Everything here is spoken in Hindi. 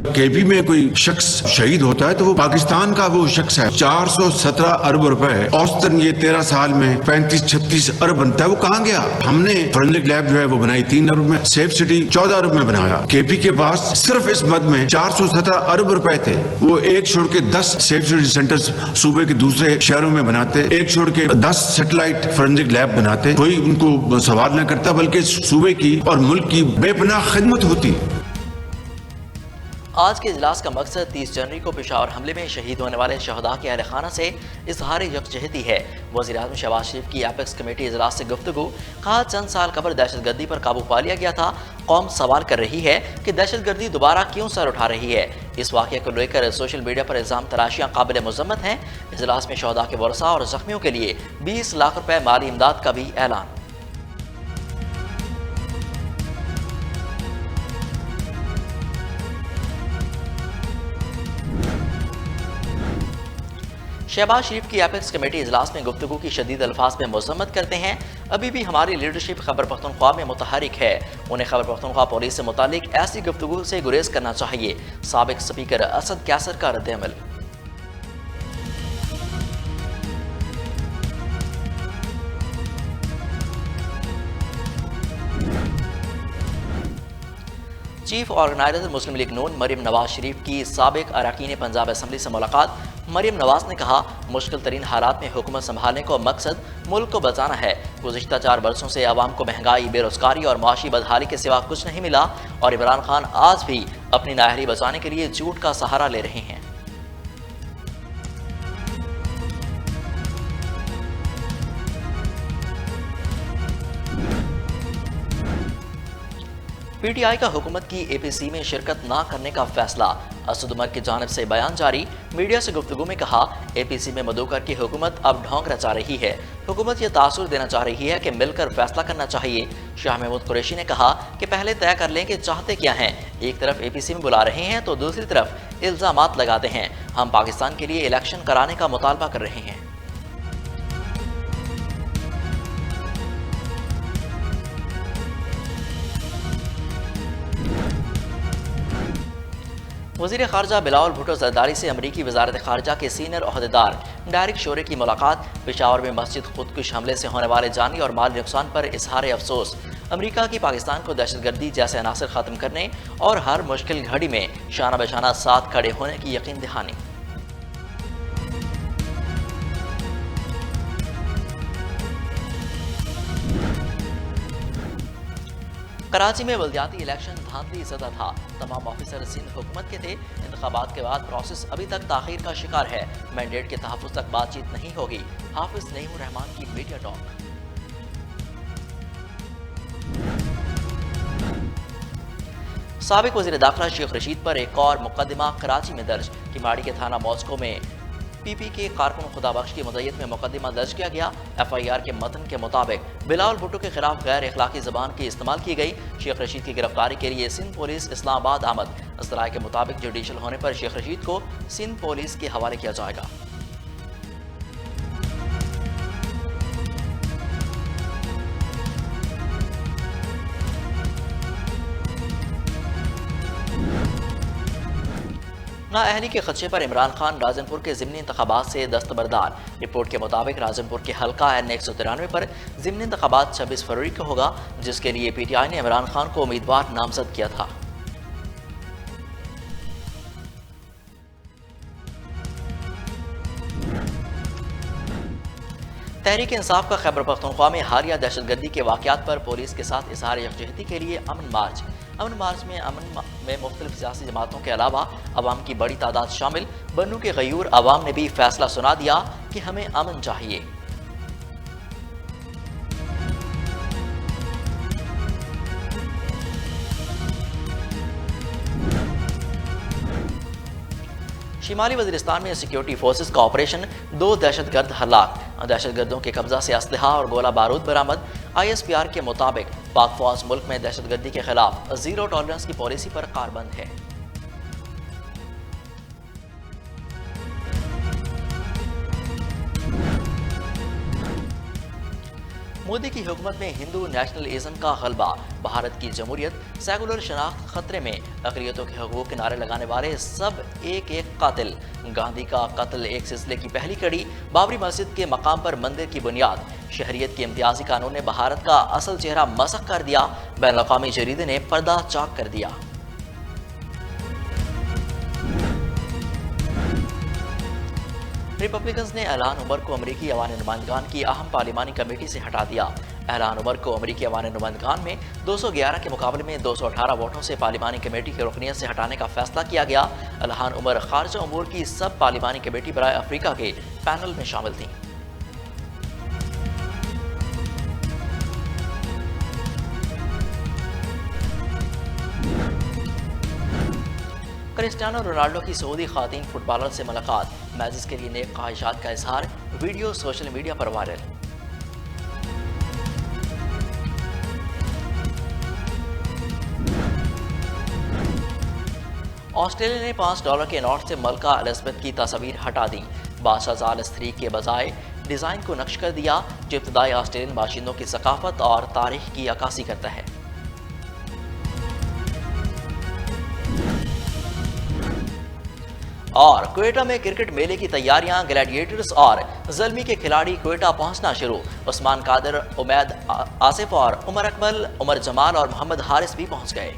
केपी में कोई शख्स शहीद होता है तो वो पाकिस्तान का वो शख्स है। 417 अरब रुपए औसतन ये 13 साल में 35-36 अरब बनता है, वो कहाँ गया? हमने फोरेंसिक लैब जो है वो बनाई 3 अरब में, सेफ सिटी 14 अरब में बनाया। केपी के पास सिर्फ इस मद में 417 अरब रुपए थे। वो एक छोड़ के 10 सेफ सिटी सेंटर्स सूबे के दूसरे शहरों में बनाते, एक छोड़ के 10 सैटेलाइट फोरेंसिक लैब बनाते। कोई उनको सवाल न करता, बल्कि सूबे की और मुल्क की बेपनाह खिदमत होती। आज के इजलास का मकसद 30 जनवरी को पेशावर हमले में शहीद होने वाले शहदा के अहल खाना से इजहार यकजहती है। वज़ीर-ए-आज़म शहबाज शरीफ की एपेक्स कमेटी इजलास से गुफ्तगू। कहा, चंद साल कबल दहशतगर्दी पर काबू पा लिया गया था। कौम सवाल कर रही है कि दहशतगर्दी दोबारा क्यों सर उठा रही है। इस वाक़े को लेकर सोशल मीडिया पर इल्ज़ाम तराशियाँ काबिल मज़म्मत हैं। इजलास में शहदा के वरसा और जख्मियों के लिए 20 लाख रुपए माली इमदाद का भी ऐलान। शहबाज शरीफ की एपेक्स कमेटी इजलास में गुफ्तगू की शदीद अल्फाज में मज़म्मत करते हैं। अभी भी हमारी लीडरशिप खैबर पख्तूनख्वा में मुतहरिक है। उन्हें खैबर पख्तूनख्वा पुलिस से मुतालिक ऐसी गुफ्तगू से गुरेज करना चाहिए। साबिक स्पीकर असद कैसर का रद्द-ए-अमल। चीफ ऑर्गेनाइजर मुस्लिम लीग नून मरियम नवाज शरीफ की साबिक अरकान पंजाब असम्बली से मुलाकात। मरियम नवाज ने कहा, मुश्किल तरीन हालात में हुकूमत संभालने को मकसद मुल्क को बचाना है। गुज़िश्ता 4 बरसों से आवाम को महंगाई, बेरोजगारी और माशी बदहाली के सिवा कुछ नहीं मिला और इमरान खान आज भी अपनी नाअहली बचाने के लिए झूठ का सहारा ले रहे हैं। पीटीआई का हुकूमत की एपीसी में शिरकत ना करने का फैसला। असद उमर की जानिब से बयान जारी। मीडिया से गुफ्तगू में कहा, एपीसी में मधुकर की हुकूमत अब ढोंग रचा रही है। हुकूमत यह तासुर देना चाह रही है कि मिलकर फैसला करना चाहिए। शाह महमूद कुरैशी ने कहा कि पहले तय कर लें कि चाहते क्या हैं। एक तरफ एपीसी में बुला रहे हैं तो दूसरी तरफ इल्जामात लगाते हैं। हम पाकिस्तान के लिए इलेक्शन कराने का मुतालबा कर रहे हैं। वज़ीर ख़ारजा बिलावल भुट्टो ज़रदारी से अमरीकी वज़ारत ख़ारजा के सीनियर अहदेदार डायरेक्ट शोरे की मुलाकात। पेशावर में मस्जिद खुदकुश हमले से होने वाले जानी और माली नुकसान पर इजहार अफसोस। अमरीका की पाकिस्तान को दहशतगर्दी जैसे अनासर ख़त्म करने और हर मुश्किल घड़ी में शाना बशाना साथ खड़े होने की यकीन दहानी। कराची में बल्दियाती इलेक्शन धांधली ज़दा था। तमाम ऑफिसर सिंध हुकूमत के थे। इंतखाबात के बाद प्रोसेस अभी तक ताख़ीर का शिकार है। मैंडेट के तहफ़्फ़ुज़ तक बातचीत नहीं होगी। हाफिज नईमुर रहमान की मीडिया टॉक। साबिक वज़ीर दाखिला शेख रशीद पर एक और मुकदमा कराची में दर्ज। किमाड़ी के थाना मॉस्को में पीपी के कारकुन खुदाबख्श की मदयत में मुकदमा दर्ज किया गया। एफआईआर के मतन के मुताबिक बिलावल भुट्टो के खिलाफ गैर अखलाकी ज़बान की इस्तेमाल की गई। शेख रशीद की गिरफ्तारी के लिए सिंध पुलिस इस्लामाबाद आमद। ज़राए के मुताबिक जुडिशल होने पर शेख रशीद को सिंध पुलिस के हवाले किया जाएगा। नाअहली के खदशे पर इमरान खान राजनपुर के ज़िमनी इंतखाबात से दस्तबरदार। रिपोर्ट के मुताबिक राजनपुर के हल्का N193 पर ज़िमनी इंतखाबात 26 फरवरी को होगा, जिसके लिए पीटीआई ने इमरान खान को उम्मीदवार नामजद किया था। तहरीक इंसाफ का खैबर पख्तूनख्वा में हालिया दहशतगर्दी के वाक़यात पर पुलिस के साथ इजहार यकजहती के लिए अमन मार्च में मुख्तलिफ सियासी जमातों के अलावा अवाम की बड़ी तादाद शामिल। बन्नू के गयूर अवाम ने भी फैसला सुना दिया कि हमें अमन चाहिए। शिमाली वज़ीरिस्तान में सिक्योरिटी फोर्सेस का ऑपरेशन। 2 दहशतगर्द हलाक। दहशतगर्दों के कब्जा से असलहा और गोला बारूद बरामद। ISPR के मुताबिक पाक फौज मुल्क में दहशतगर्दी के खिलाफ जीरो टॉलरेंस की पॉलिसी पर कारबंद है। मोदी की हुकूमत में हिंदू नेशनलिज्म का गलबा, भारत की जमहूरियत, सेकुलर शनाख्त खतरे में, अक़लियतों के हकूक़ के नारे लगाने वाले सब एक एक कातिल, गांधी का कत्ल एक सिलसिले की पहली कड़ी, बाबरी मस्जिद के मकाम पर मंदिर की बुनियाद, शहरियत के इम्तियाजी कानून ने भारत का असल चेहरा मसख कर दिया, बैनुल-अक़वामी जरीदे ने पर्दा चाक कर दिया। रिपब्लिकन्स ने एलान उमर को अमरीकी अवान नुमाइंदगान की अहम पार्लिमानी कमेटी से हटा दिया। एलान उमर को अमरीकी अवान नुमाइंदगान में 211 के मुकाबले में 218 वोटों से पार्लिमानी कमेटी की रुकनियत से हटाने का फैसला किया गया। एलान उमर खारजा उमूर की सब पार्लिमानी कमेटी बराए अफ्रीका के पैनल में शामिल थी। क्रिस्टियानो रोनाल्डो की सऊदी खातीन फुटबॉलर से मुलाकात, मैचेस के लिए नेक ख्वाहिशात का इजहार, वीडियो सोशल मीडिया पर वायरल। ऑस्ट्रेलिया ने $5 के नोट से मलका एलिज़ाबेथ की तस्वीर हटा दी। बादशाह चार्ल्स III के बजाय डिज़ाइन को नक्श कर दिया, जो इब्तदाई ऑस्ट्रेलियन बाशिंदों की सकाफत और तारीख की अक्कासी करता है। और क्वेटा में क्रिकेट मेले की तैयारियां, ग्लैडिएटर्स और ज़ल्मी के खिलाड़ी क्वेटा पहुंचना शुरू। उस्मान कादिर, उमैद आसिफ और उमर अकमल, उमर जमाल और मोहम्मद हारिस भी पहुंच गए।